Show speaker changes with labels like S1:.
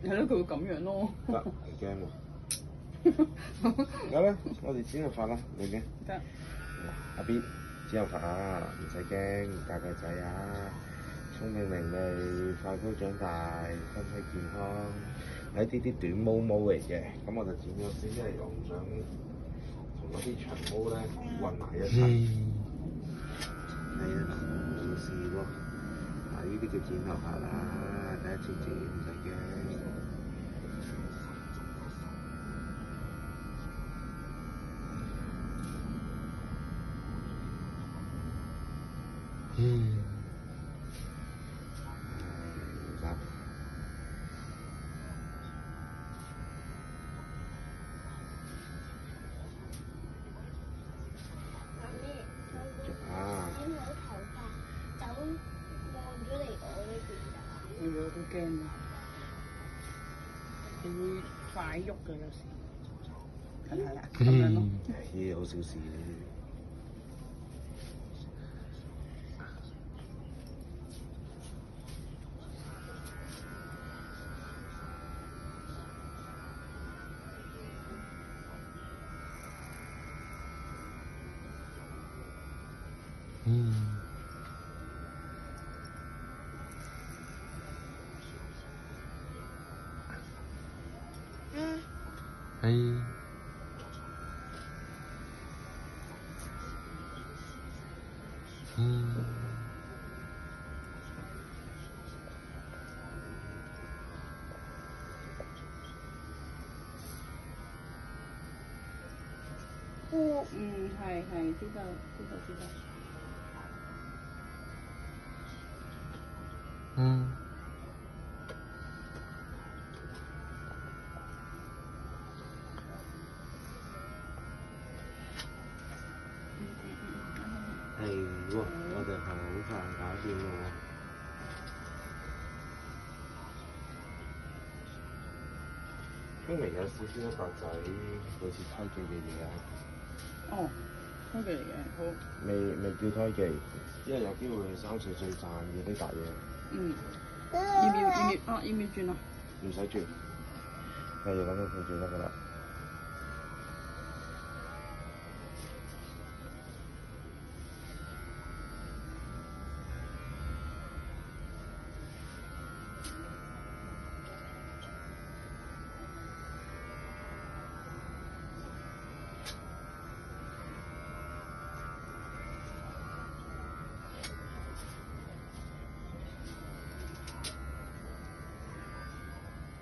S1: 係咯，佢會咁樣咯。
S2: 得唔驚喎。有啦，我哋剪頭髮啦，你驚？
S1: 得。
S2: 阿 B 剪頭髮啊，唔使驚，大個仔啊，聰明伶俐，快高長大，身體健康。係啲短毛毛嚟嘅，咁我就剪咗先，因為我唔想同嗰啲長毛咧混埋一齊。係啊，冇事喎。嗱，呢啲叫剪頭髮啦，第一次剪唔使驚。
S1: 我都驚啊！佢會快喐嘅有時，係啦，咁樣咯。
S2: 呢啲好小事嘅。係。
S1: 係，知道。
S2: 係喎，我哋好快搞掂喎。輕微有少少一笪仔，好似胎記嘅嘢啊。
S1: 哦，胎記嚟嘅，好。
S2: 未叫胎記，因為有機會3歲最賺嘅呢笪嘢。
S1: 要唔要轉啊？
S2: 唔使轉，係咁樣佢就得㗎啦。